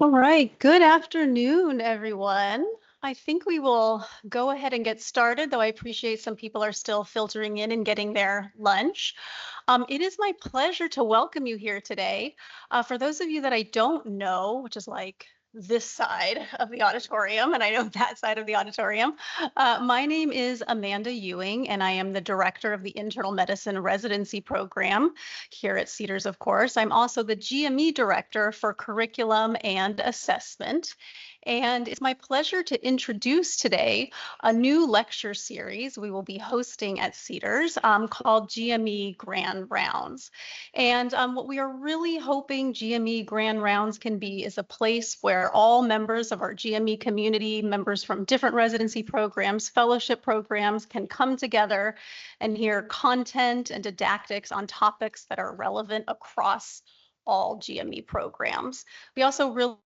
All right, good afternoon, everyone. I think we will go ahead and get started, though I appreciate some people are still filtering in and getting their lunch. It is my pleasure to welcome you here today. For those of you that I don't know, which is like this side of the auditorium, and I know that side of the auditorium, my name is Amanda Ewing, and I am the director of the Internal Medicine Residency Program here at Cedars, of course. I'm also the GME director for curriculum and assessment. And it's my pleasure to introduce today a new lecture series we will be hosting at Cedars called GME Grand Rounds. And what we are really hoping GME Grand Rounds can be is a place where all members of our GME community, members from different residency programs, fellowship programs can come together and hear content and didactics on topics that are relevant across all GME programs. We also really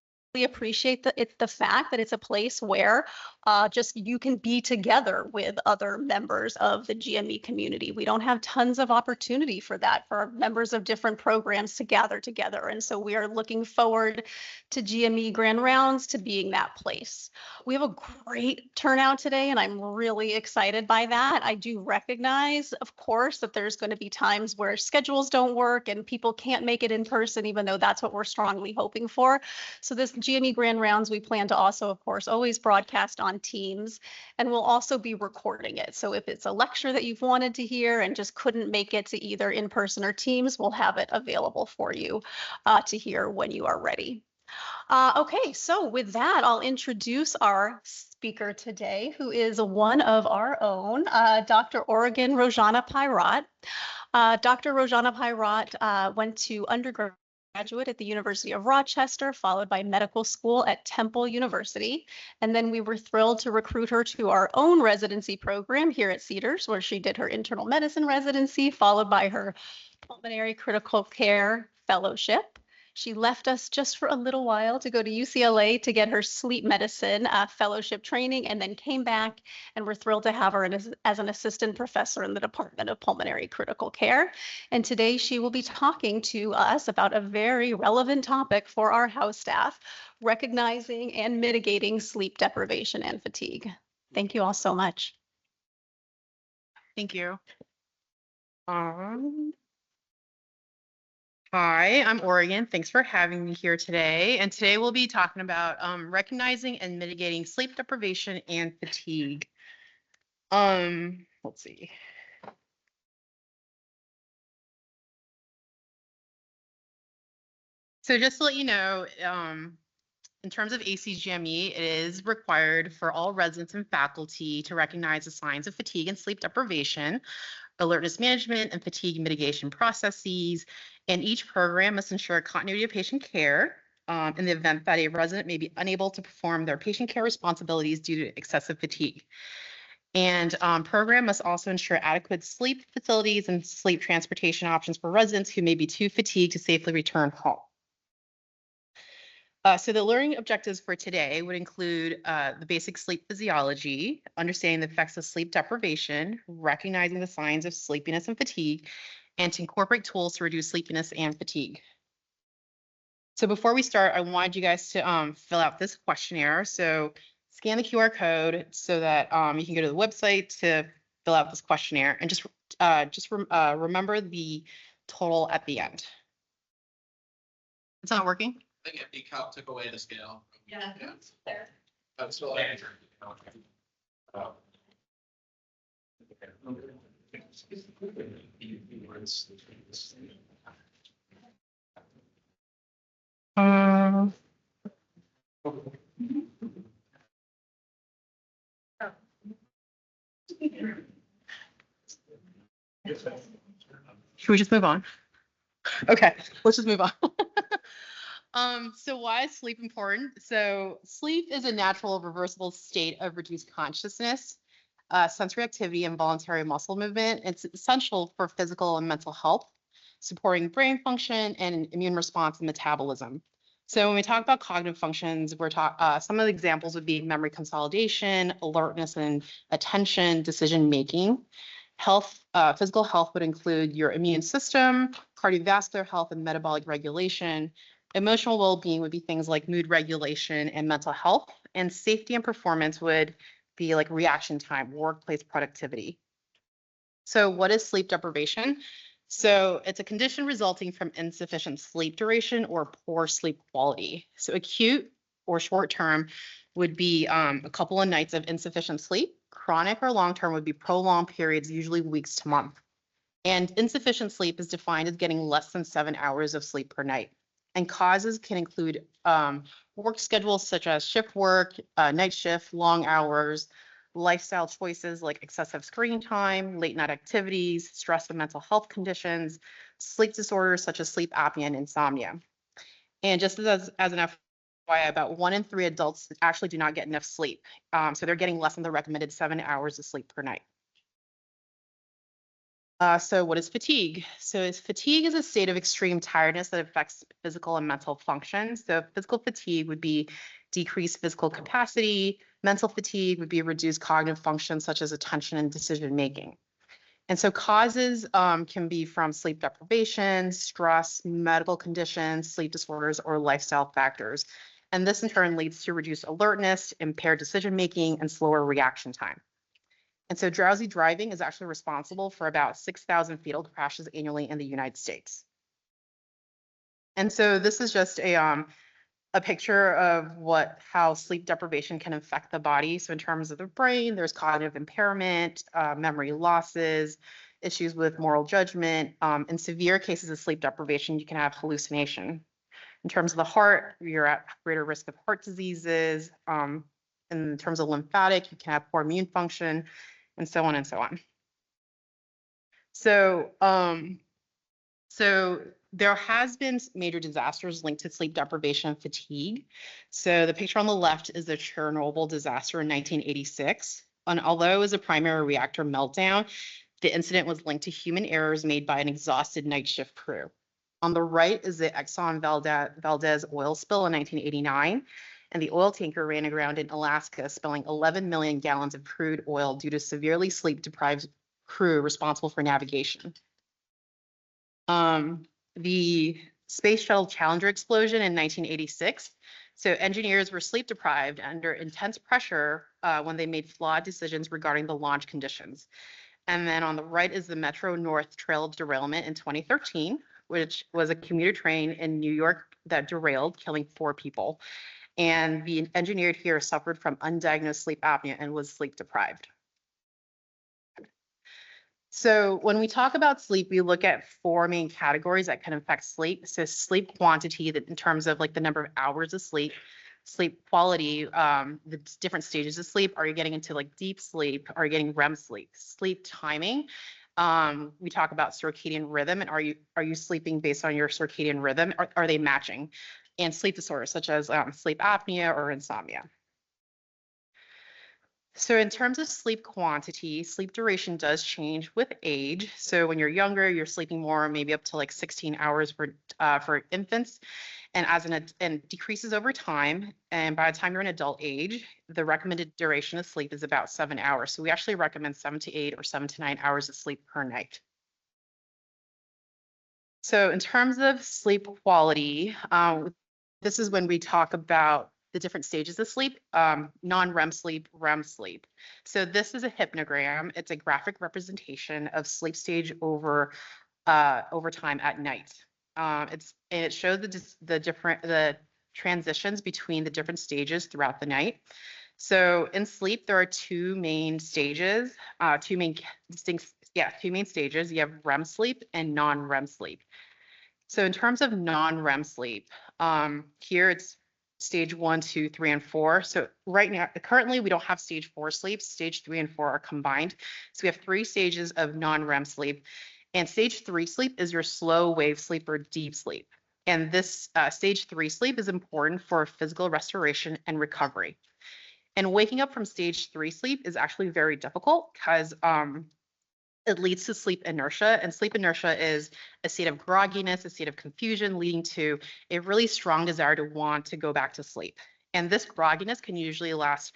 appreciate the fact that it's a place where just you can be together with other members of the GME community. We don't have tons of opportunity for that for members of different programs to gather together. And so we are looking forward to GME Grand Rounds to being that place. We have a great turnout today, and I'm really excited by that. I do recognize, of course, that there's going to be times where schedules don't work and people can't make it in person, even though that's what we're strongly hoping for. So this GME Grand Rounds, we plan to also, of course, always broadcast on Teams, and we'll also be recording it. So if it's a lecture that you've wanted to hear and just couldn't make it to either in person or Teams, we'll have it available for you to hear when you are ready. Okay, so with that, I'll introduce our speaker today, who is one of our own, Dr. Oregon Rojana Pairat. Dr. Rojana Pairat went to undergraduate at the University of Rochester, followed by medical school at Temple University. And then we were thrilled to recruit her to our own residency program here at Cedars, where she did her internal medicine residency, followed by her pulmonary critical care fellowship. She left us just for a little while to go to UCLA to get her sleep medicine fellowship training, and then came back, and we're thrilled to have her as an assistant professor in the Department of Pulmonary Critical Care. And today she will be talking to us about a very relevant topic for our house staff, recognizing and mitigating sleep deprivation and fatigue. Thank you all so much. Thank you. Hi, I'm Oregon. Thanks for having me here today. And today we'll be talking about recognizing and mitigating sleep deprivation and fatigue. Let's see. So just to let you know, in terms of ACGME, it is required for all residents and faculty to recognize the signs of fatigue and sleep deprivation, alertness management, and fatigue mitigation processes. And each program must ensure continuity of patient care in the event that a resident may be unable to perform their patient care responsibilities due to excessive fatigue. And program must also ensure adequate sleep facilities and sleep transportation options for residents who may be too fatigued to safely return home. So the learning objectives for today would include the basic sleep physiology, understanding the effects of sleep deprivation, recognizing the signs of sleepiness and fatigue, and to incorporate tools to reduce sleepiness and fatigue. So before we start, I wanted you guys to fill out this questionnaire. So scan the QR code so that you can go to the website to fill out this questionnaire, and just remember the total at the end. It's not working? I think Decal took away the scale. Yeah, it's there. That's still Andrew. Should we just move on? Okay, let's just move on. So why is sleep important? So sleep is a natural reversible state of reduced consciousness, sensory activity, and voluntary muscle movement. It's essential for physical and mental health, supporting brain function and immune response and metabolism. So when we talk about cognitive functions, some of the examples would be memory consolidation, alertness and attention, decision making. Physical health would include your immune system, cardiovascular health and metabolic regulation. Emotional well-being would be things like mood regulation and mental health. And safety and performance would be like reaction time, workplace productivity. So what is sleep deprivation? So it's a condition resulting from insufficient sleep duration or poor sleep quality. So acute or short term would be a couple of nights of insufficient sleep. Chronic or long term would be prolonged periods, usually weeks to months. And insufficient sleep is defined as getting less than 7 hours of sleep per night. And causes can include work schedules such as shift work, night shift, long hours, lifestyle choices like excessive screen time, late night activities, stress and mental health conditions, sleep disorders such as sleep apnea and insomnia. And just as an FYI, about 1 in 3 adults actually do not get enough sleep. So they're getting less than the recommended 7 hours of sleep per night. So what is fatigue? So fatigue is a state of extreme tiredness that affects physical and mental function. So physical fatigue would be decreased physical capacity. Mental fatigue would be reduced cognitive functions such as attention and decision making. And so causes can be from sleep deprivation, stress, medical conditions, sleep disorders, or lifestyle factors. And this in turn leads to reduced alertness, impaired decision making, and slower reaction time. And so drowsy driving is actually responsible for about 6,000 fatal crashes annually in the United States. And so this is just a picture of how sleep deprivation can affect the body. So in terms of the brain, there's cognitive impairment, memory losses, issues with moral judgment. In severe cases of sleep deprivation, you can have hallucination. In terms of the heart, you're at greater risk of heart diseases. In terms of lymphatic, you can have poor immune function, and so on and so on. So, so there has been major disasters linked to sleep deprivation and fatigue. So the picture on the left is the Chernobyl disaster in 1986. And although it was a primary reactor meltdown, the incident was linked to human errors made by an exhausted night shift crew. On the right is the Exxon Valdez oil spill in 1989. And the oil tanker ran aground in Alaska, spilling 11 million gallons of crude oil due to severely sleep-deprived crew responsible for navigation. The Space Shuttle Challenger explosion in 1986. So engineers were sleep-deprived under intense pressure when they made flawed decisions regarding the launch conditions. And then on the right is the Metro North Trail derailment in 2013, which was a commuter train in New York that derailed, killing 4 people. And the engineer here suffered from undiagnosed sleep apnea and was sleep deprived. So when we talk about sleep, we look at 4 main categories that can affect sleep. So sleep quantity, that in terms of like the number of hours of sleep, sleep quality, the different stages of sleep. Are you getting into like deep sleep? Are you getting REM sleep? Sleep timing. We talk about circadian rhythm, and are you sleeping based on your circadian rhythm? Are they matching? And sleep disorders such as sleep apnea or insomnia. So in terms of sleep quantity, sleep duration does change with age. So when you're younger, you're sleeping more, maybe up to like 16 hours for infants, and decreases over time. And by the time you're an adult age, the recommended duration of sleep is about 7 hours. So we actually recommend 7 to 8 or 7 to 9 hours of sleep per night. So in terms of sleep quality, this is when we talk about the different stages of sleep, non-REM sleep, REM sleep. So this is a hypnogram. It's a graphic representation of sleep stage over time at night. It shows the transitions between the different stages throughout the night. So in sleep, there are 2 main stages, 2 main stages. You have REM sleep and non-REM sleep. So in terms of non-REM sleep, here it's stage 1, 2, 3, and 4. So right now, currently we don't have stage 4 sleep. Stage 3 and 4 are combined. So we have 3 stages of non-REM sleep. And stage 3 sleep is your slow wave sleep or deep sleep. And this stage 3 sleep is important for physical restoration and recovery. And waking up from stage 3 sleep is actually very difficult because it leads to sleep inertia, and sleep inertia is a state of grogginess, a state of confusion, leading to a really strong desire to want to go back to sleep. And this grogginess can usually last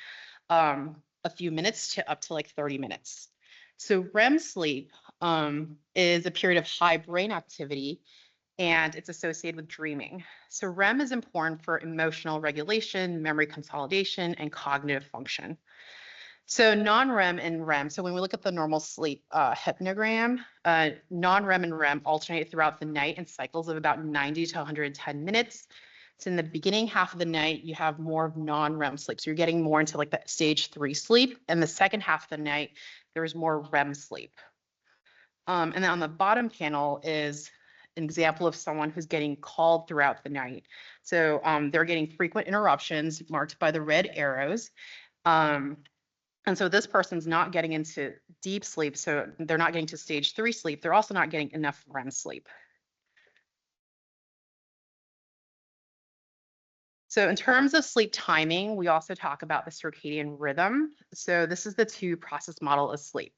a few minutes to up to like 30 minutes. So REM sleep is a period of high brain activity, and it's associated with dreaming. So REM is important for emotional regulation, memory consolidation, and cognitive function. So non-REM and REM. So when we look at the normal sleep hypnogram, non-REM and REM alternate throughout the night in cycles of about 90 to 110 minutes. So in the beginning half of the night, you have more of non-REM sleep. So you're getting more into like that stage 3 sleep. And the second half of the night, there's more REM sleep. And then on the bottom panel is an example of someone who's getting called throughout the night. So they're getting frequent interruptions marked by the red arrows. And so this person's not getting into deep sleep. So they're not getting to stage 3 sleep. They're also not getting enough REM sleep. So in terms of sleep timing, we also talk about the circadian rhythm. So this is the 2-process model of sleep.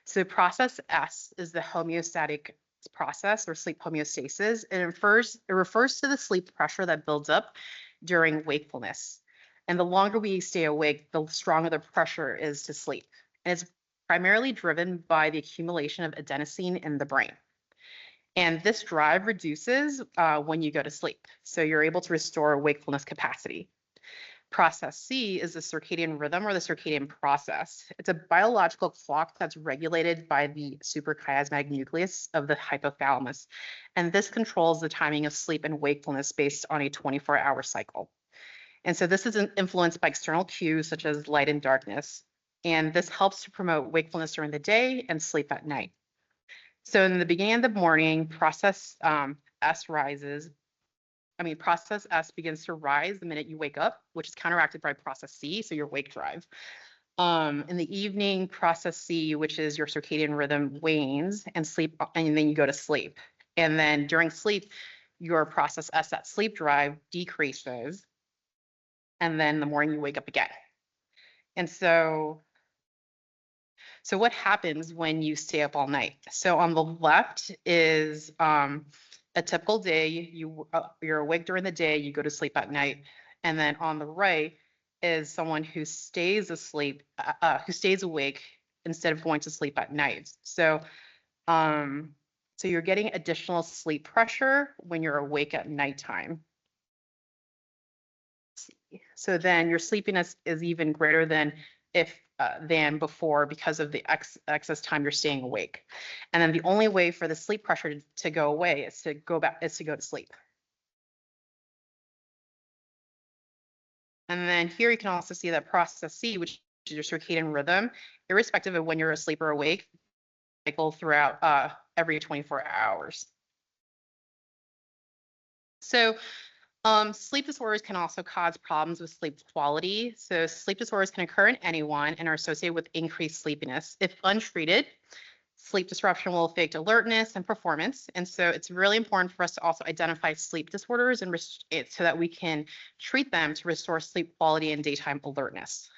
So process S is the homeostatic process or sleep homeostasis. It refers to the sleep pressure that builds up during wakefulness. And the longer we stay awake, the stronger the pressure is to sleep. And it's primarily driven by the accumulation of adenosine in the brain. And this drive reduces when you go to sleep. So you're able to restore wakefulness capacity. Process C is the circadian rhythm or the circadian process. It's a biological clock that's regulated by the suprachiasmatic nucleus of the hypothalamus. And this controls the timing of sleep and wakefulness based on a 24-hour cycle. And so this is influenced by external cues such as light and darkness. And this helps to promote wakefulness during the day and sleep at night. So in the beginning of the morning, process S begins to rise the minute you wake up, which is counteracted by process C, so your wake drive. In the evening, process C, which is your circadian rhythm, wanes and then you go to sleep. And then during sleep, your process S, that sleep drive, decreases. And then in the morning you wake up again. And so what happens when you stay up all night? So on the left is a typical day. You're awake during the day, you go to sleep at night. And then on the right is someone who stays awake instead of going to sleep at night. So you're getting additional sleep pressure when you're awake at nighttime. So then your sleepiness is even greater than before because of the excess time you're staying awake. And then the only way for the sleep pressure to go away is to go to sleep. And then here you can also see that process C, which is your circadian rhythm, irrespective of when you're asleep or awake, cycle throughout every 24 hours. So sleep disorders can also cause problems with sleep quality. So sleep disorders can occur in anyone and are associated with increased sleepiness. If untreated, sleep disruption will affect alertness and performance. And so it's really important for us to also identify sleep disorders and so that we can treat them to restore sleep quality and daytime alertness.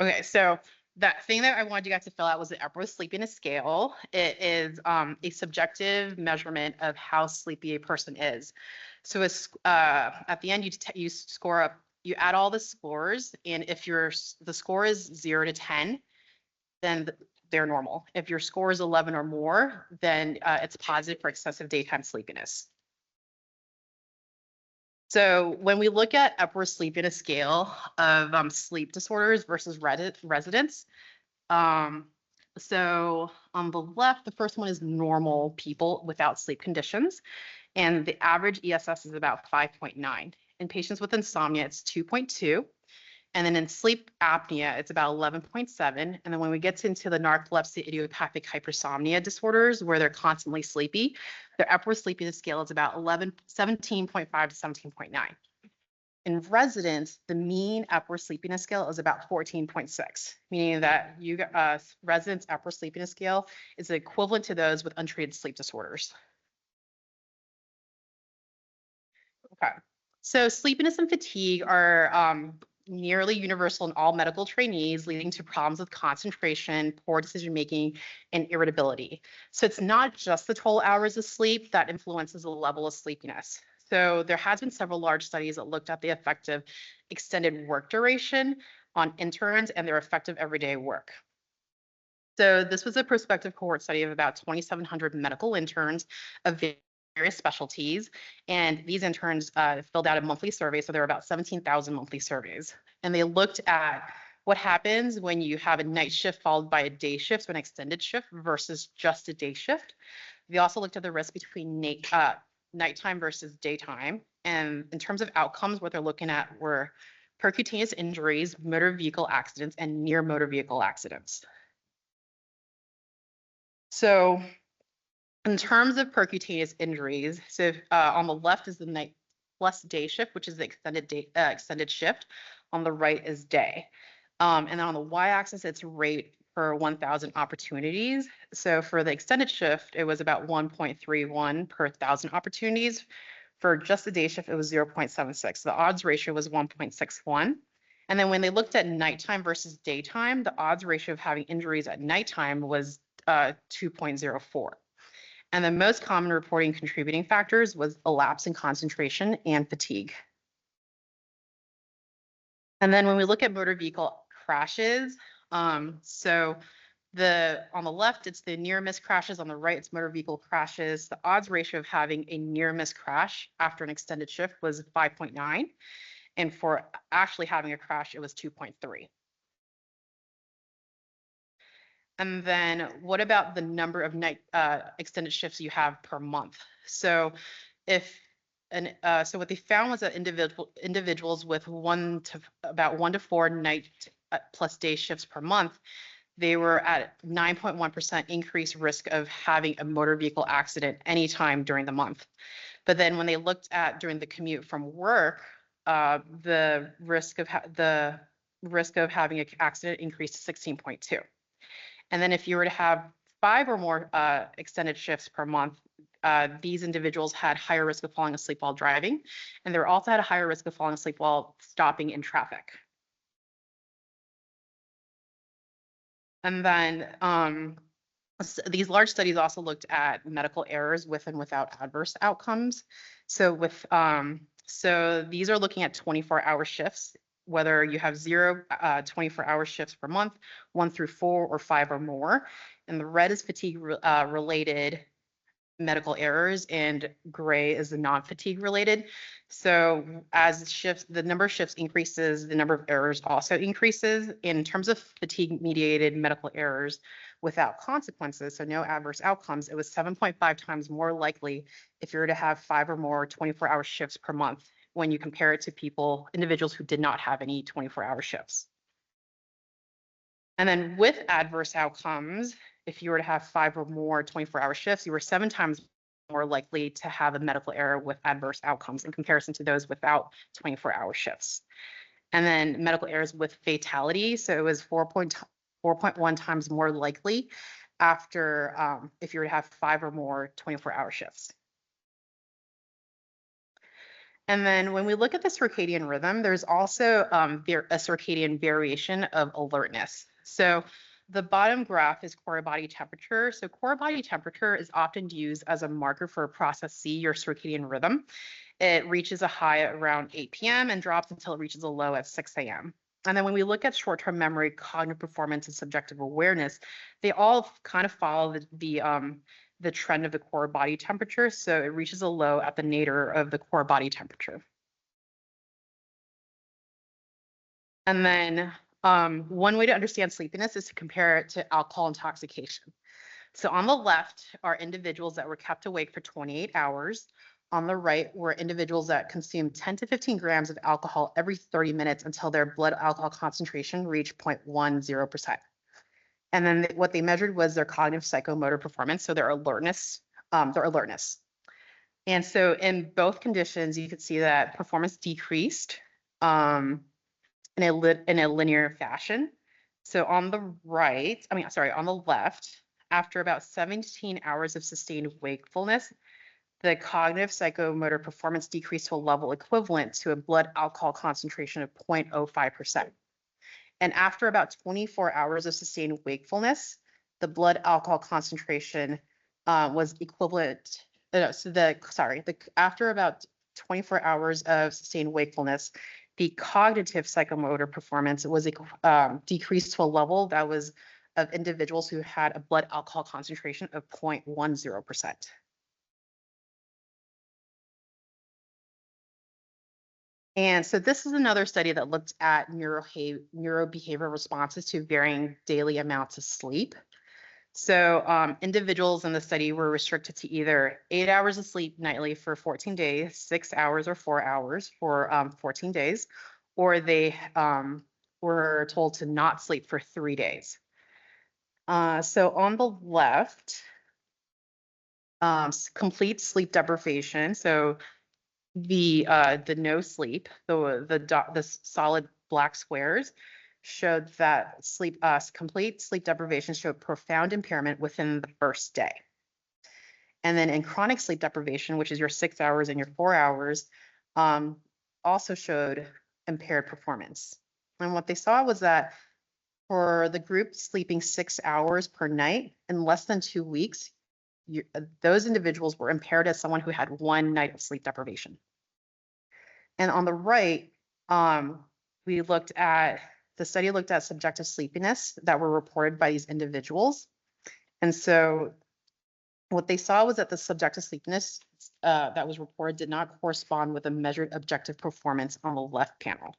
Okay, so that thing that I wanted you guys to fill out was the Epworth Sleepiness Scale. It is a subjective measurement of how sleepy a person is. So it's, at the end, you score up, you add all the scores, and if the score is 0 to 10, then they're normal. If your score is 11 or more, then it's positive for excessive daytime sleepiness. So when we look at Epworth Sleepiness Scale of sleep disorders versus residents, so on the left, the first one is normal people without sleep conditions, and the average ESS is about 5.9. In patients with insomnia, it's 2.2. And then in sleep apnea, it's about 11.7. And then when we get into the narcolepsy, idiopathic hypersomnia disorders, where they're constantly sleepy, their Epworth Sleepiness Scale is about 17.5 to 17.9. In residents, the mean Epworth Sleepiness Scale is about 14.6, meaning that residents' Epworth Sleepiness Scale is equivalent to those with untreated sleep disorders. Okay, so sleepiness and fatigue are nearly universal in all medical trainees, leading to problems with concentration, poor decision-making, and irritability. So it's not just the total hours of sleep that influences the level of sleepiness. So there has been several large studies that looked at the effect of extended work duration on interns and their effective everyday work. So this was a prospective cohort study of about 2,700 medical interns of various specialties. And these interns filled out a monthly survey. So there were about 17,000 monthly surveys. And they looked at what happens when you have a night shift followed by a day shift, so an extended shift versus just a day shift. We also looked at the risk between nighttime versus daytime. And in terms of outcomes, what they're looking at were percutaneous injuries, motor vehicle accidents, and near motor vehicle accidents. So in terms of percutaneous injuries, so on the left is the night plus day shift, which is the extended shift. On the right is day. And then on the y-axis, it's rate per 1,000 opportunities. So for the extended shift, it was about 1.31 per 1,000 opportunities. For just the day shift, it was 0.76. The odds ratio was 1.61. And then when they looked at nighttime versus daytime, the odds ratio of having injuries at nighttime was 2.04. And the most common reporting contributing factors was a lapse in concentration and fatigue. And then when we look at motor vehicle crashes, so on the left, it's the near miss crashes. On the right, it's motor vehicle crashes. The odds ratio of having a near miss crash after an extended shift was 5.9. And for actually having a crash, it was 2.3. And then what about the number of night extended shifts you have per month? So so what they found was that individuals with about 1 to 4 night plus day shifts per month, they were at 9.1% increased risk of having a motor vehicle accident anytime during the month. But then when they looked at during the commute from work, the risk of having an accident increased to 16.2. And then if you were to have 5 or more extended shifts per month, these individuals had higher risk of falling asleep while driving, and they also had a higher risk of falling asleep while stopping in traffic. And then these large studies also looked at medical errors with and without adverse outcomes. So so these are looking at 24-hour shifts, whether you have 0 24-hour shifts per month, 1 through 4 or 5 or more. And the red is fatigue related medical errors, and gray is the non-fatigue related. So as the number of shifts increases, the number of errors also increases. In terms of fatigue mediated medical errors without consequences, so no adverse outcomes, it was 7.5 times more likely if you were to have 5 or more 24-hour shifts per month when you compare it to individuals who did not have any 24-hour shifts. And then with adverse outcomes, if you were to have 5 or more 24-hour shifts, you were 7 times more likely to have a medical error with adverse outcomes in comparison to those without 24-hour shifts. And then medical errors with fatality, so it was 4.1 times more likely after if you were to have 5 or more 24-hour shifts. And then when we look at the circadian rhythm, there's also a circadian variation of alertness. So the bottom graph is core body temperature. So core body temperature is often used as a marker for process C, your circadian rhythm. It reaches a high around 8 p.m. and drops until it reaches a low at 6 a.m. And then when we look at short-term memory, cognitive performance, and subjective awareness, they all kind of follow the trend of the core body temperature. So it reaches a low at the nadir of the core body temperature. And then one way to understand sleepiness is to compare it to alcohol intoxication. So on the left are individuals that were kept awake for 28 hours. On the right were individuals that consumed 10 to 15 grams of alcohol every 30 minutes until their blood alcohol concentration reached 0.10%. And then what they measured was their cognitive psychomotor performance, so their alertness. And so in both conditions, you could see that performance decreased in a linear fashion. So on the left, after about 17 hours of sustained wakefulness, the cognitive psychomotor performance decreased to a level equivalent to a blood alcohol concentration of 0.05%. And after about 24 hours of sustained wakefulness, the blood alcohol concentration was equivalent. After about 24 hours of sustained wakefulness, the cognitive psychomotor performance was decreased to a level that was of individuals who had a blood alcohol concentration of 0.10%. And so this is another study that looked at neurobehavioral responses to varying daily amounts of sleep. So individuals in the study were restricted to either 8 hours of sleep nightly for 14 days, 6 hours or 4 hours for 14 days, or they were told to not sleep for 3 days. So on the left, complete sleep deprivation. So the no sleep, the solid black squares showed that complete sleep deprivation showed profound impairment within the first day. And then in chronic sleep deprivation, which is your 6 hours and your 4 hours, also showed impaired performance. And what they saw was that for the group sleeping 6 hours per night in less than 2 weeks, those individuals were impaired as someone who had 1 night of sleep deprivation. And on the right, the study looked at subjective sleepiness that were reported by these individuals. And so what they saw was that the subjective sleepiness that was reported did not correspond with a measured objective performance on the left panel.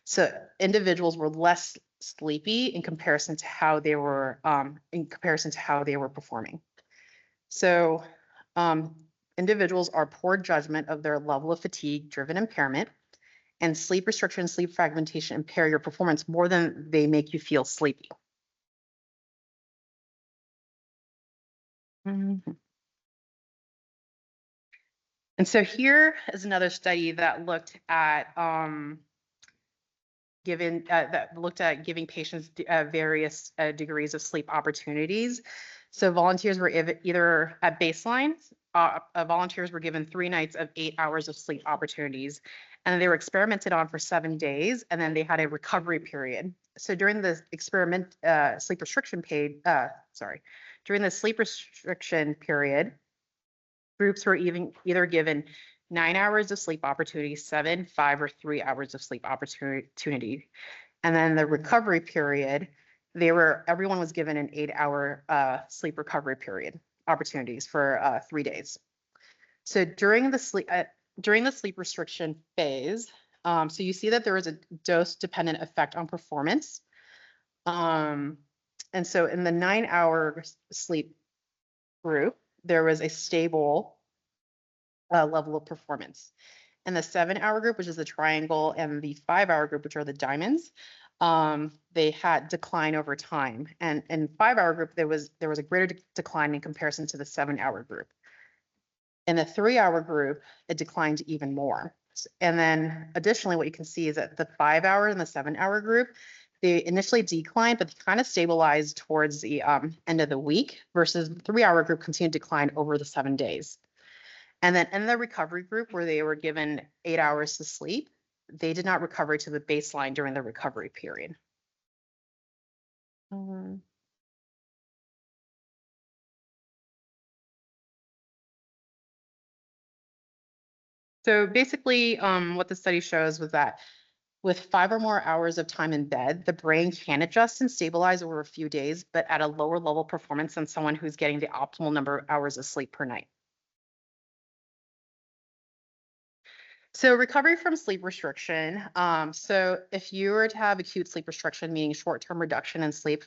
So individuals were less sleepy in comparison to how they were performing. So individuals are poor judgment of their level of fatigue-driven impairment, and sleep restriction and sleep fragmentation impair your performance more than they make you feel sleepy. And so here is another study that looked at giving patients various degrees of sleep opportunities. So volunteers were either at baseline, volunteers were given 3 nights of 8 hours of sleep opportunities, and they were experimented on for 7 days, and then they had a recovery period. So during the sleep restriction period, groups were either given 9 hours of sleep opportunity, 7, 5, or 3 hours of sleep opportunity. And then the recovery period, everyone was given an 8-hour sleep recovery period opportunities for 3 days. So during the sleep restriction phase, so you see that there was a dose-dependent effect on performance. And so in the 9-hour sleep group, there was a stable level of performance. In the 7-hour group, which is the triangle, and the 5-hour group, which are the diamonds, they had decline over time. And in 5-hour group, there was a greater decline in comparison to the 7-hour group. In the 3-hour group, it declined even more. And then additionally, what you can see is that the 5-hour and the 7-hour group, they initially declined, but they kind of stabilized towards the end of the week, versus the 3-hour group continued to decline over the 7 days. And then in the recovery group, where they were given 8 hours to sleep, they did not recover to the baseline during the recovery period. So basically, what the study shows was that with 5 or more hours of time in bed, the brain can adjust and stabilize over a few days, but at a lower level performance than someone who's getting the optimal number of hours of sleep per night. So recovery from sleep restriction. So if you were to have acute sleep restriction, meaning short-term reduction in sleep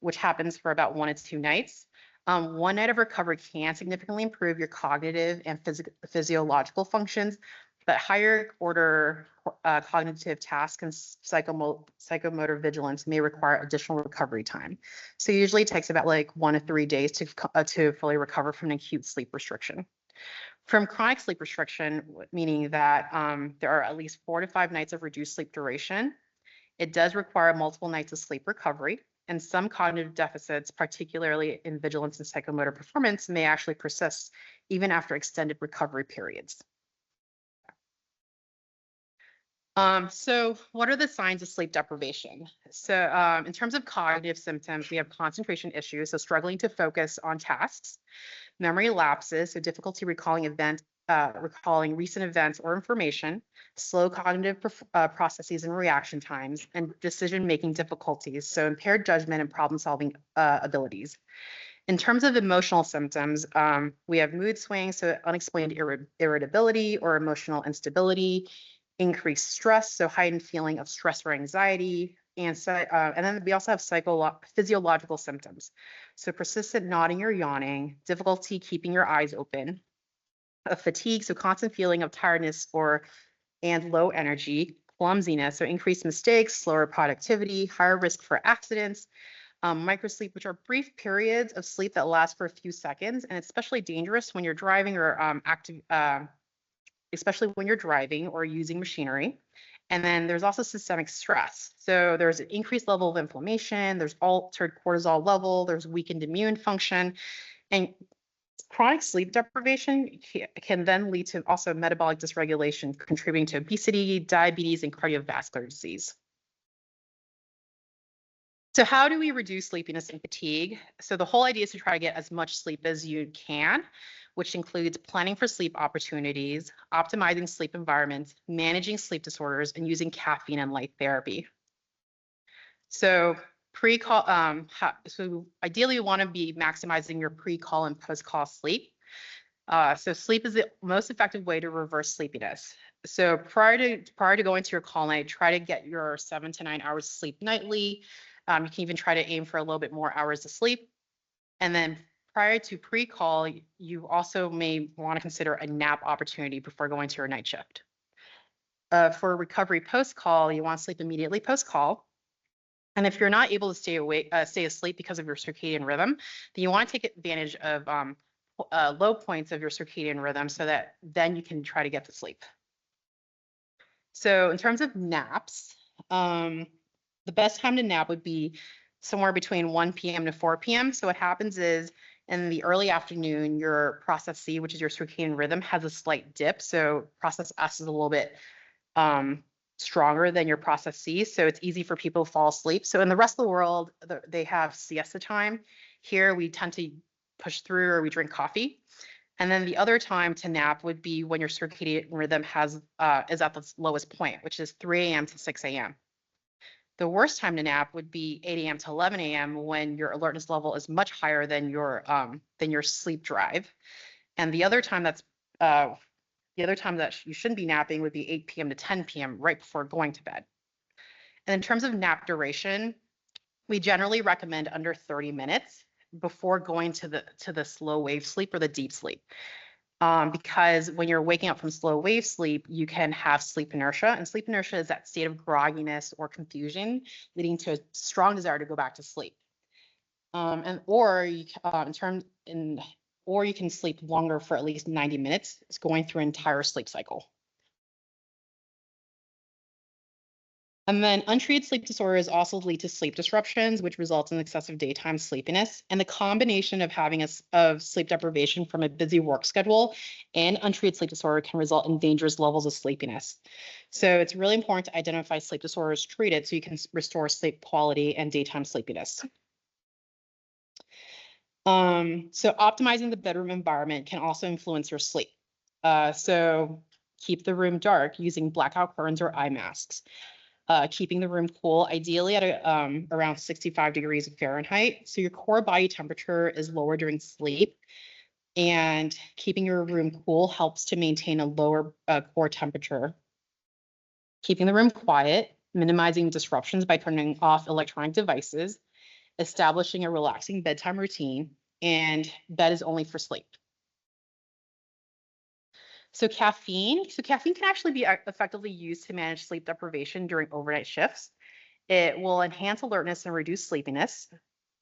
which happens for about 1 to 2 nights, 1 night of recovery can significantly improve your cognitive and physiological functions, but higher order cognitive tasks and psychomotor vigilance may require additional recovery time. So usually it takes about 1 to 3 days to fully recover from an acute sleep restriction. From chronic sleep restriction, meaning that there are at least 4 to 5 nights of reduced sleep duration, it does require multiple nights of sleep recovery, and some cognitive deficits, particularly in vigilance and psychomotor performance, may actually persist even after extended recovery periods. So what are the signs of sleep deprivation? So in terms of cognitive symptoms, we have concentration issues, so struggling to focus on tasks, memory lapses, so difficulty recalling events recalling recent events or information, slow cognitive processes and reaction times, and decision-making difficulties, so impaired judgment and problem-solving abilities. In terms of emotional symptoms, we have mood swings, so unexplained irritability or emotional instability, increased stress, so heightened feeling of stress or anxiety, and then we also have physiological symptoms, so persistent nodding or yawning, difficulty keeping your eyes open, fatigue, so constant feeling of tiredness and low energy, clumsiness, so increased mistakes, slower productivity, higher risk for accidents, microsleep, which are brief periods of sleep that last for a few seconds, and it's especially dangerous when you're driving or especially when you're driving or using machinery. And then there's also systemic stress. So there's an increased level of inflammation, there's altered cortisol level, there's weakened immune function, and chronic sleep deprivation can then lead to also metabolic dysregulation, contributing to obesity, diabetes, and cardiovascular disease. So how do we reduce sleepiness and fatigue? So the whole idea is to try to get as much sleep as you can, which includes planning for sleep opportunities, optimizing sleep environments, managing sleep disorders, and using caffeine and light therapy. So so ideally you want to be maximizing your pre-call and post-call sleep. So sleep is the most effective way to reverse sleepiness. So prior to going to your call night, try to get your 7 to 9 hours of sleep nightly. You can even try to aim for a little bit more hours of sleep. And then prior to pre-call, you also may want to consider a nap opportunity before going to your night shift. For recovery post-call, you want to sleep immediately post-call. And if you're not able to stay asleep because of your circadian rhythm, then you want to take advantage of low points of your circadian rhythm so that then you can try to get to sleep. So in terms of naps, the best time to nap would be somewhere between 1 p.m. to 4 p.m. So what happens is in the early afternoon, your process C, which is your circadian rhythm, has a slight dip. So process S is a little bit stronger than your process C. So it's easy for people to fall asleep. So in the rest of the world, they have siesta time. Here we tend to push through or we drink coffee. And then the other time to nap would be when your circadian rhythm is at the lowest point, which is 3 a.m. to 6 a.m. The worst time to nap would be 8 a.m. to 11 a.m. when your alertness level is much higher than your sleep drive. And the other time that you shouldn't be napping would be 8 p.m. to 10 p.m. right before going to bed. And in terms of nap duration, we generally recommend under 30 minutes before going to the slow wave sleep or the deep sleep. Because when you're waking up from slow wave sleep, you can have sleep inertia, and sleep inertia is that state of grogginess or confusion leading to a strong desire to go back to sleep. Or you can sleep longer for at least 90 minutes. It's going through an entire sleep cycle. And then untreated sleep disorders also lead to sleep disruptions, which results in excessive daytime sleepiness. And the combination of having of sleep deprivation from a busy work schedule and untreated sleep disorder can result in dangerous levels of sleepiness. So it's really important to identify sleep disorders treated so you can restore sleep quality and daytime sleepiness. So optimizing the bedroom environment can also influence your sleep. So keep the room dark using blackout curtains or eye masks. Keeping the room cool, ideally at around 65 degrees Fahrenheit. So your core body temperature is lower during sleep, and keeping your room cool helps to maintain a lower core temperature. Keeping the room quiet, minimizing disruptions by turning off electronic devices, establishing a relaxing bedtime routine, and bed is only for sleep. So caffeine can actually be effectively used to manage sleep deprivation during overnight shifts. It will enhance alertness and reduce sleepiness.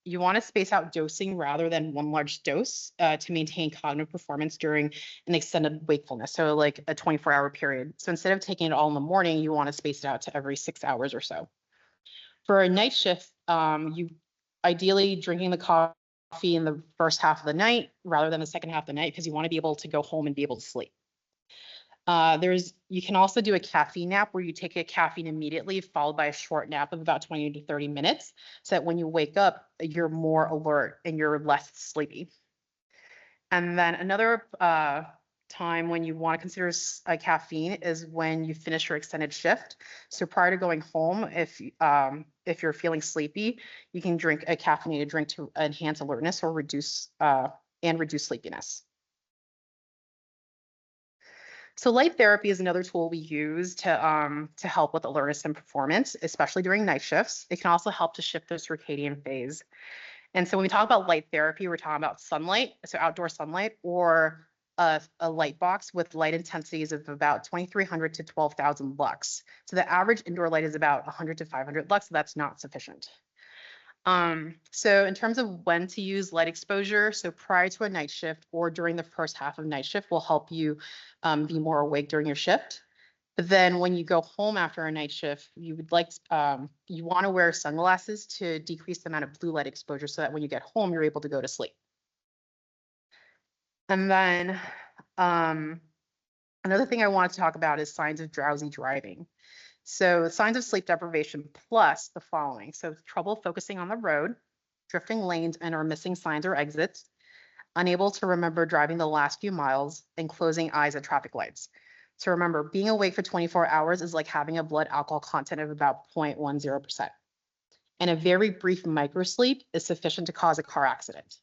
You want to space out dosing rather than one large dose to maintain cognitive performance during an extended wakefulness, so like a 24-hour period. So instead of taking it all in the morning, you want to space it out to every 6 hours or so. For a night shift, you ideally drinking the coffee in the first half of the night rather than the second half of the night because you want to be able to go home and be able to sleep. You can also do a caffeine nap where you take a caffeine immediately, followed by a short nap of about 20 to 30 minutes, so that when you wake up, you're more alert and you're less sleepy. And then another time when you want to consider caffeine is when you finish your extended shift. So prior to going home, if you're feeling sleepy, you can drink a caffeinated drink to enhance alertness or reduce sleepiness. So light therapy is another tool we use to help with alertness and performance, especially during night shifts. It can also help to shift the circadian phase. And so when we talk about light therapy, we're talking about sunlight, so outdoor sunlight, or a light box with light intensities of about 2,300 to 12,000 lux. So the average indoor light is about 100 to 500 lux, so that's not sufficient. So in terms of when to use light exposure, so prior to a night shift or during the first half of night shift will help you be more awake during your shift. But then when you go home after a night shift, you want to wear sunglasses to decrease the amount of blue light exposure so that when you get home, you're able to go to sleep. And then another thing I want to talk about is signs of drowsy driving. So signs of sleep deprivation plus the following. So trouble focusing on the road, drifting lanes and or missing signs or exits, unable to remember driving the last few miles, and closing eyes at traffic lights. So remember, being awake for 24 hours is like having a blood alcohol content of about 0.10%. And a very brief microsleep is sufficient to cause a car accident.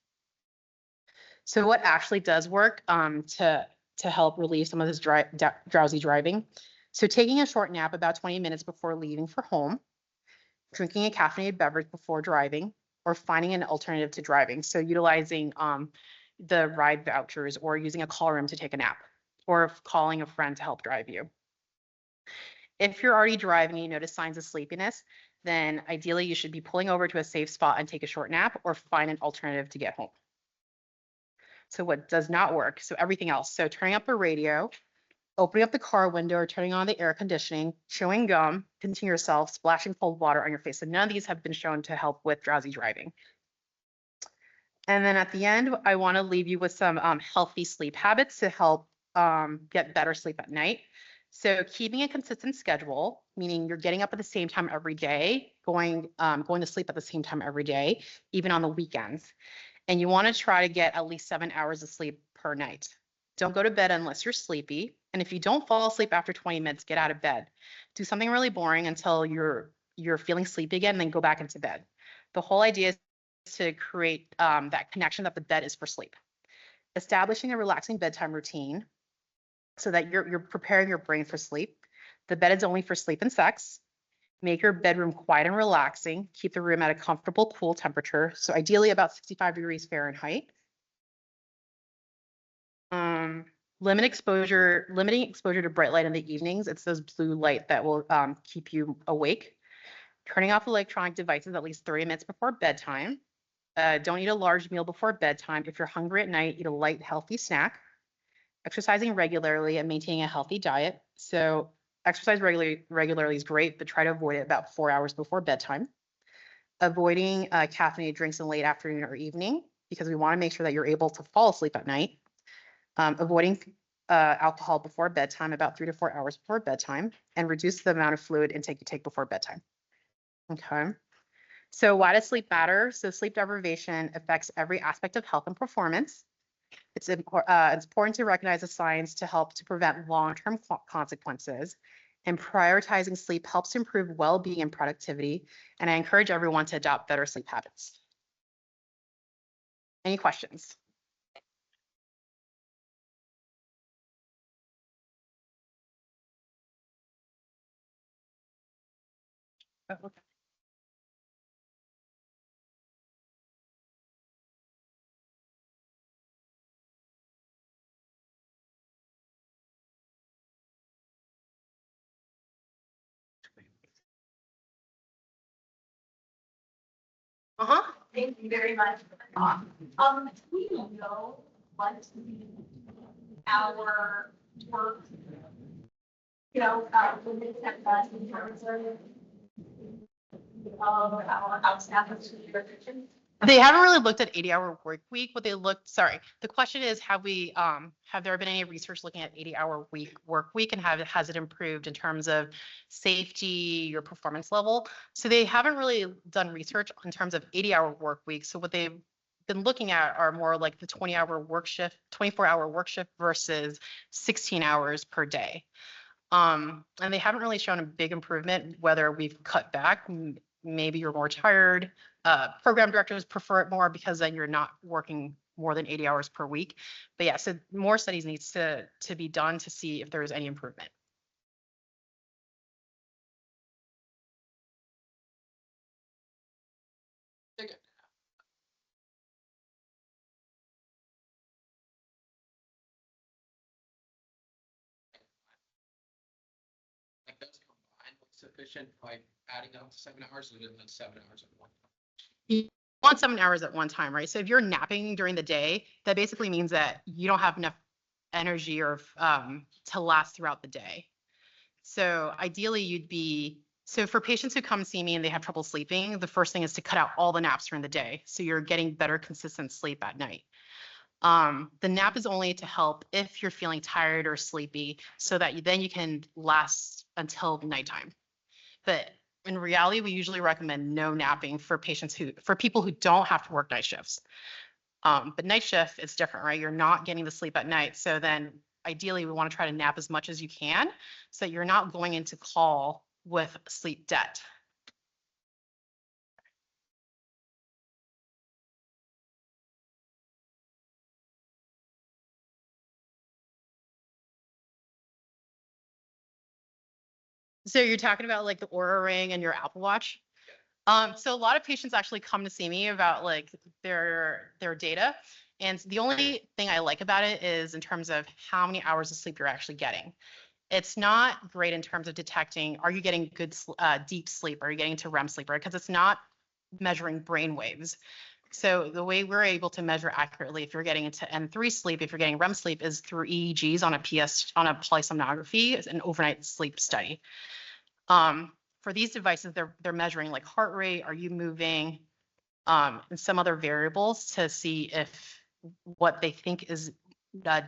So what actually does work to help relieve some of this drowsy driving? So taking a short nap about 20 minutes before leaving for home, drinking a caffeinated beverage before driving, or finding an alternative to driving. So utilizing the ride vouchers or using a call room to take a nap, or calling a friend to help drive you. If you're already driving and you notice signs of sleepiness, then ideally you should be pulling over to a safe spot and take a short nap or find an alternative to get home. So what does not work? So everything else. So turning up the radio, opening up the car window or turning on the air conditioning, chewing gum, pinching yourself, splashing cold water on your face. So none of these have been shown to help with drowsy driving. And then at the end, I want to leave you with some healthy sleep habits to help get better sleep at night. So keeping a consistent schedule, meaning you're getting up at the same time every day, going to sleep at the same time every day, even on the weekends. And you want to try to get at least 7 hours of sleep per night. Don't go to bed unless you're sleepy. And if you don't fall asleep after 20 minutes, get out of bed. Do something really boring until you're feeling sleepy again, and then go back into bed. The whole idea is to create that connection that the bed is for sleep. Establishing a relaxing bedtime routine so that you're preparing your brain for sleep. The bed is only for sleep and sex. Make your bedroom quiet and relaxing. Keep the room at a comfortable, cool temperature. So ideally about 65 degrees Fahrenheit. Limiting exposure to bright light in the evenings. It's those blue light that will keep you awake. Turning off electronic devices at least 30 minutes before bedtime. Don't eat a large meal before bedtime. If you're hungry at night, eat a light, healthy snack. Exercising regularly and maintaining a healthy diet. So exercise regularly is great, but try to avoid it about 4 hours before bedtime. Avoiding caffeinated drinks in late afternoon or evening, because we want to make sure that you're able to fall asleep at night. Avoiding alcohol before bedtime, about 3 to 4 hours before bedtime, and reduce the amount of fluid intake you take before bedtime. Okay. So why does sleep matter? So sleep deprivation affects every aspect of health and performance. It's important to recognize the signs to help to prevent long-term consequences. And prioritizing sleep helps improve well-being and productivity. And I encourage everyone to adopt better sleep habits. Any questions? Oh, okay. Thank you very much. We don't know what our work, limits have done in terms of our staff of supervision. They haven't really looked at 80-hour work week. The question is, have there been any research looking at 80-hour work week, and has it improved in terms of safety, your performance level? So they haven't really done research in terms of 80-hour work week. So what they've been looking at are more like the 20-hour work shift, 24-hour work shift versus 16 hours per day. And they haven't really shown a big improvement, whether we've cut back, maybe you're more tired. Program directors prefer it more because then you're not working more than 80 hours per week. But yeah, so more studies needs to be done to see if there is any improvement. Like those combined with sufficient, like adding up to 7 hours, or is it 7 hours at one? You want 7 hours at one time, right? So if you're napping during the day, that basically means that you don't have enough energy or to last throughout the day. So ideally you'd be, so for patients who come see me and they have trouble sleeping, the first thing is to cut out all the naps during the day. So you're getting better consistent sleep at night. The nap is only to help if you're feeling tired or sleepy so that then you can last until nighttime. But in reality, we usually recommend no napping for people who don't have to work night shifts. But night shift is different, right? You're not getting the sleep at night. So then ideally we want to try to nap as much as you can so that you're not going into call with sleep debt. So you're talking about like the Oura Ring and your Apple Watch? So a lot of patients actually come to see me about like their data. And the only thing I like about it is in terms of how many hours of sleep you're actually getting. It's not great in terms of detecting, are you getting good deep sleep? Are you getting to REM sleep? Right? Because it's not measuring brain waves. So the way we're able to measure accurately if you're getting into N3 sleep, if you're getting REM sleep, is through EEGs on a polysomnography, an overnight sleep study. For these devices, they're measuring like heart rate, are you moving, and some other variables to see if what they think is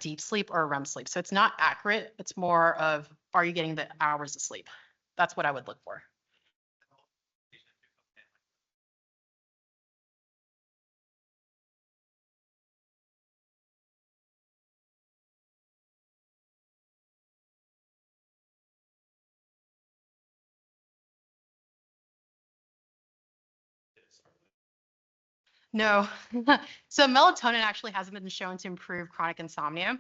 deep sleep or REM sleep. So it's not accurate. It's more of, are you getting the hours of sleep? That's what I would look for. No. So melatonin actually hasn't been shown to improve chronic insomnia.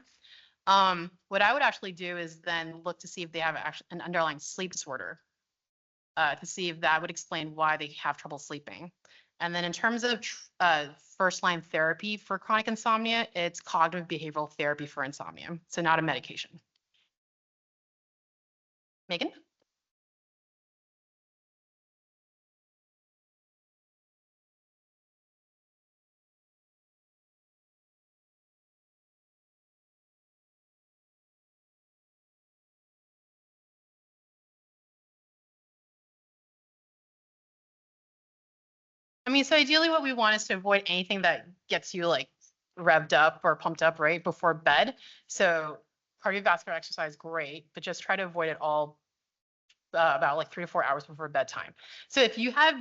What I would actually do is then look to see if they have an underlying sleep disorder, to see if that would explain why they have trouble sleeping. And then in terms of first line therapy for chronic insomnia, it's cognitive behavioral therapy for insomnia. So not a medication. Megan? I mean, so ideally what we want is to avoid anything that gets you like revved up or pumped up right before bed. So cardiovascular exercise, great, but just try to avoid it all about like 3 to 4 hours before bedtime. So if you have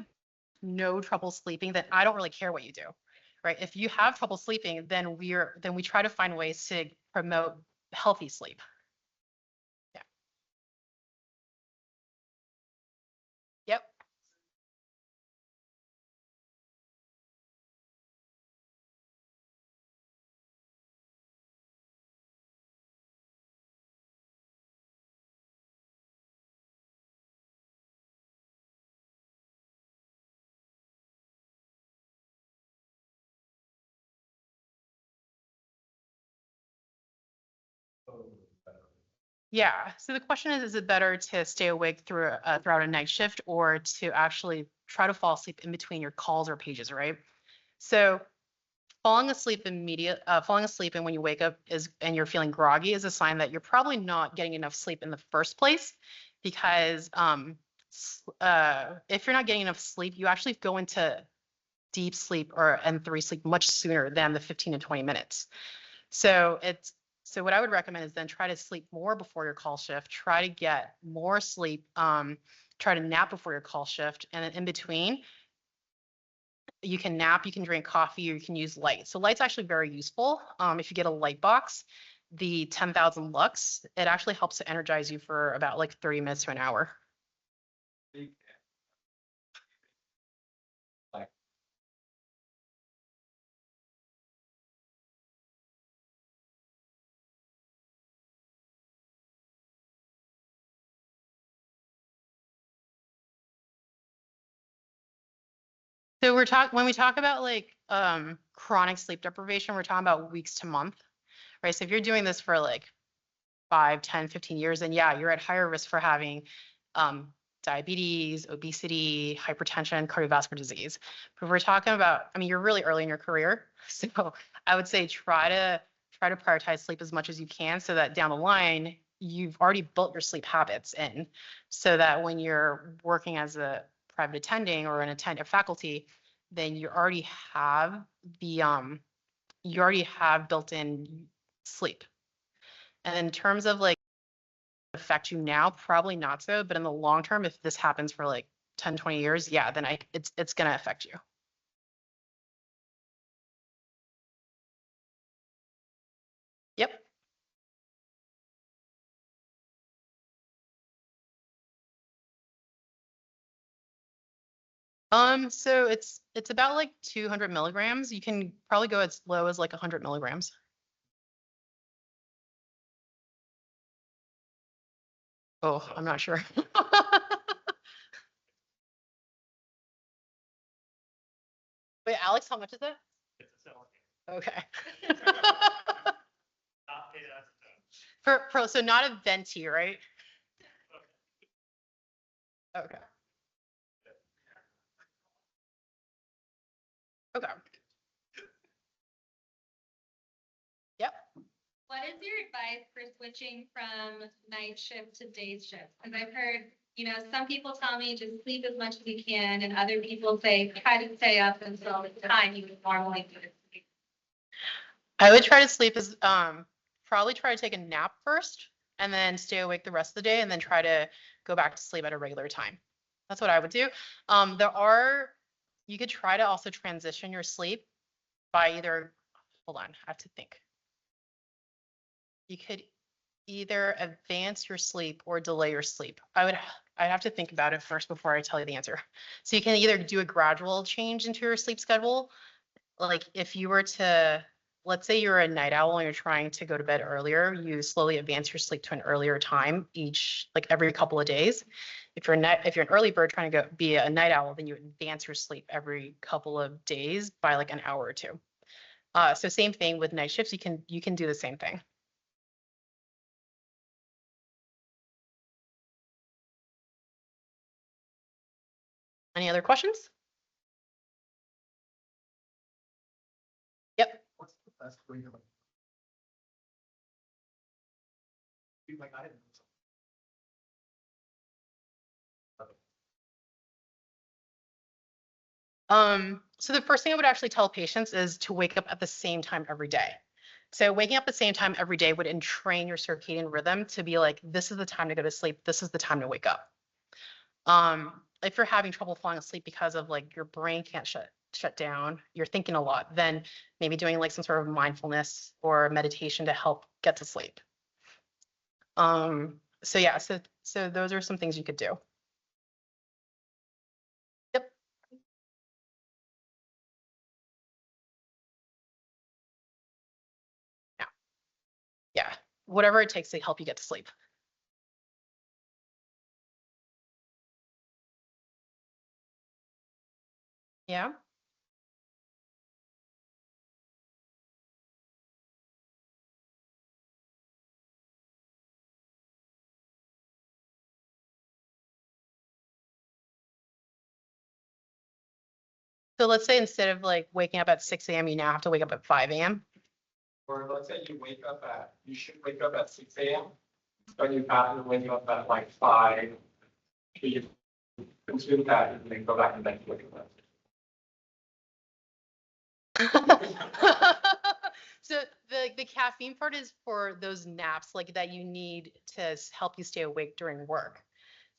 no trouble sleeping, then I don't really care what you do, right? If you have trouble sleeping, then we try to find ways to promote healthy sleep. Yeah. Yep. Yeah. So the question is it better to stay awake throughout a night shift or to actually try to fall asleep in between your calls or pages, right? So falling asleep and when you wake up and you're feeling groggy is a sign that you're probably not getting enough sleep in the first place, because if you're not getting enough sleep, you actually go into deep sleep or N3 sleep much sooner than the 15 to 20 minutes. So what I would recommend is then try to sleep more before your call shift, try to get more sleep, try to nap before your call shift, and then in between, You can nap, you can drink coffee, or you can use light. So light's actually very useful. If you get a light box, the 10,000 lux, it actually helps to energize you for about like 30 minutes to an hour. So when we talk about like chronic sleep deprivation, we're talking about weeks to month, right? So if you're doing this for like 5, 10, 15 years, then yeah, you're at higher risk for having diabetes, obesity, hypertension, cardiovascular disease. But if we're talking about, I mean, you're really early in your career. So I would say try to prioritize sleep as much as you can so that down the line, you've already built your sleep habits in so that when you're working as a private attending or an attendant faculty, then you already have built in sleep. And in terms of like affect you now, probably not so, but in the long term, if this happens for like 10, 20 years, yeah, then it's gonna affect you. Yep. So it's about like 200 milligrams. You can probably go as low as like 100 milligrams. Oh, I'm not sure. Wait, Alex, how much is it? Okay. So not a venti, right? Okay. Okay. Yep. What is your advice for switching from night shift to day shift? Because I've heard, some people tell me just sleep as much as you can, and other people say try to stay up until the time you would normally go to sleep. I would try to sleep as probably try to take a nap first and then stay awake the rest of the day and then try to go back to sleep at a regular time. That's what I would do. You could try to also transition your sleep by either, hold on, I have to think. You could either advance your sleep or delay your sleep. I'd have to think about it first before I tell you the answer. So you can either do a gradual change into your sleep schedule. Like if you were to, let's say you're a night owl and you're trying to go to bed earlier, you slowly advance your sleep to an earlier time like every couple of days. If you're an early bird trying to be a night owl, then you advance your sleep every couple of days by like an hour or two. So same thing with night shifts, you can do the same thing. Any other questions? Yep. What's the best way to like I didn't So the first thing I would actually tell patients is to wake up at the same time every day. So waking up at the same time every day would entrain your circadian rhythm to be like, this is the time to go to sleep. This is the time to wake up. If you're having trouble falling asleep because of like your brain can't shut down, you're thinking a lot, then maybe doing like some sort of mindfulness or meditation to help get to sleep. So yeah, so those are some things you could do. Yep. Yeah, whatever it takes to help you get to sleep. Yeah. So let's say instead of like waking up at 6 a.m., you now have to wake up at 5 a.m. Or let's say you should wake up at 6 a.m. But you happen to wake up at like 5. You consume that and then go back and then wake up. So the caffeine part is for those naps like that you need to help you stay awake during work.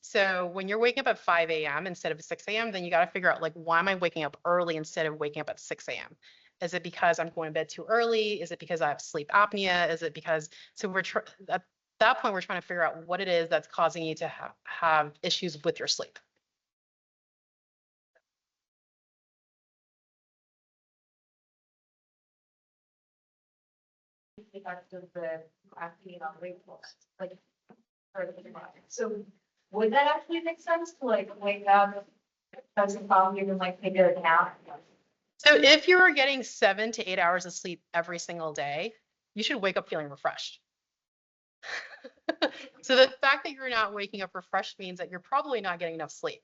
So when you're waking up at 5 a.m. instead of 6 a.m., then you got to figure out like, why am I waking up early instead of waking up at 6 a.m.? Is it because I'm going to bed too early? Is it because I have sleep apnea? Is it because, so at that point, we're trying to figure out what it is that's causing you to have issues with your sleep. Effect of the caffeine on weight loss, like, so would that actually make sense to like wake up, have some coffee and then like take a nap? So if you are getting 7 to 8 hours of sleep every single day, you should wake up feeling refreshed. So the fact that you're not waking up refreshed means that you're probably not getting enough sleep.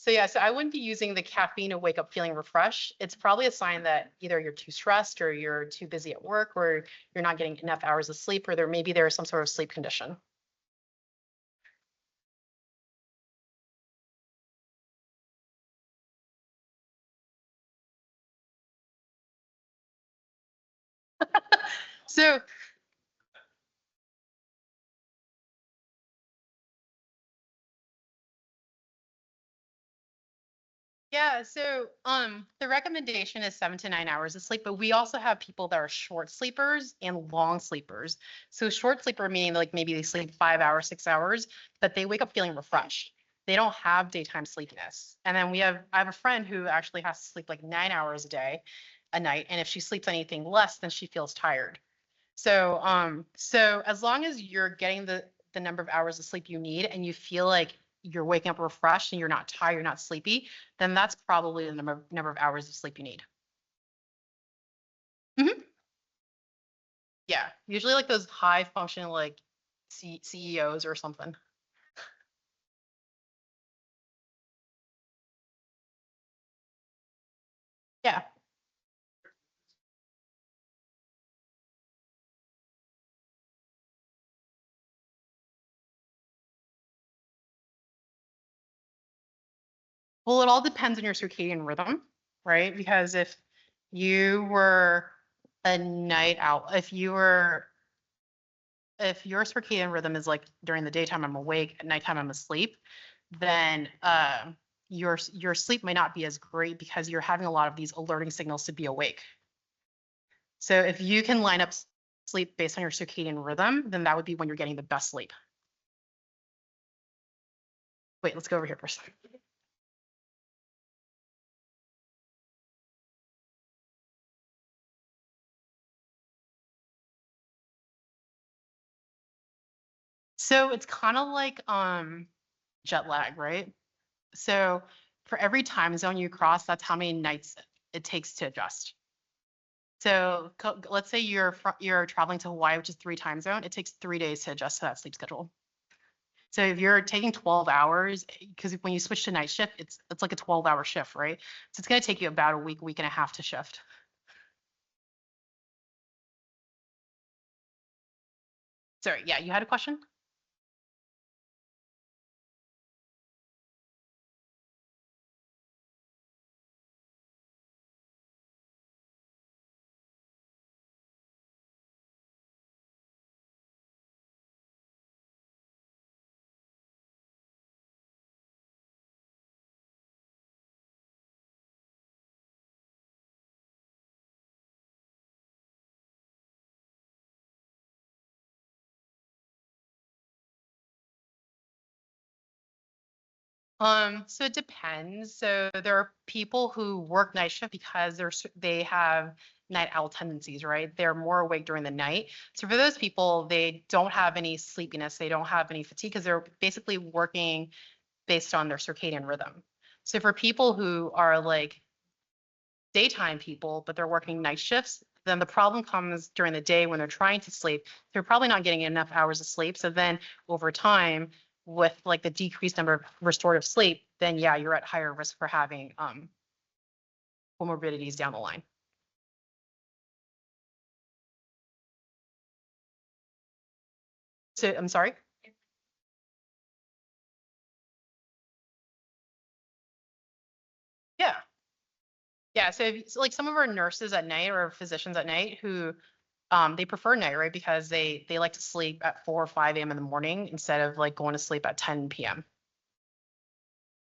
So yeah, so I wouldn't be using the caffeine to wake up feeling refreshed. It's probably a sign that either you're too stressed or you're too busy at work or you're not getting enough hours of sleep or maybe there's some sort of sleep condition. So yeah, so the recommendation is 7 to 9 hours of sleep, but we also have people that are short sleepers and long sleepers. So short sleeper meaning like maybe they sleep 5 hours, 6 hours, but they wake up feeling refreshed. They don't have daytime sleepiness. And then I have a friend who actually has to sleep like 9 hours a night, and if she sleeps anything less, then she feels tired. So as long as you're getting the number of hours of sleep you need and you feel like you're waking up refreshed and you're not tired, you're not sleepy, then that's probably the number of hours of sleep you need. Mhm. Yeah, usually like those high functioning like CEOs or something. Yeah. Well, it all depends on your circadian rhythm, right? Because if you were a night owl, if your circadian rhythm is like during the daytime I'm awake, at nighttime I'm asleep, then your sleep may not be as great because you're having a lot of these alerting signals to be awake. So if you can line up sleep based on your circadian rhythm, then that would be when you're getting the best sleep. Wait, let's go over here for a second. So it's kind of like jet lag, right? So for every time zone you cross, that's how many nights it takes to adjust. So let's say you're traveling to Hawaii, which is 3 time zone. It takes 3 days to adjust to that sleep schedule. So if you're taking 12 hours, because when you switch to night shift, it's like a 12-hour shift, right? So it's going to take you about a week and a half to shift. Sorry, yeah, you had a question? So it depends. So there are people who work night shift because they have night owl tendencies, right? They're more awake during the night. So for those people, they don't have any sleepiness, they don't have any fatigue because they're basically working based on their circadian rhythm. So for people who are like daytime people, but they're working night shifts, then the problem comes during the day when they're trying to sleep. They're probably not getting enough hours of sleep. So then over time, with like the decreased number of restorative sleep, then yeah, you're at higher risk for having comorbidities down the line. So I'm sorry. Yeah. Yeah. So, so like some of our nurses at night or physicians at night who they prefer night, right? Because they like to sleep at 4 or 5 a.m. in the morning instead of like going to sleep at 10 p.m.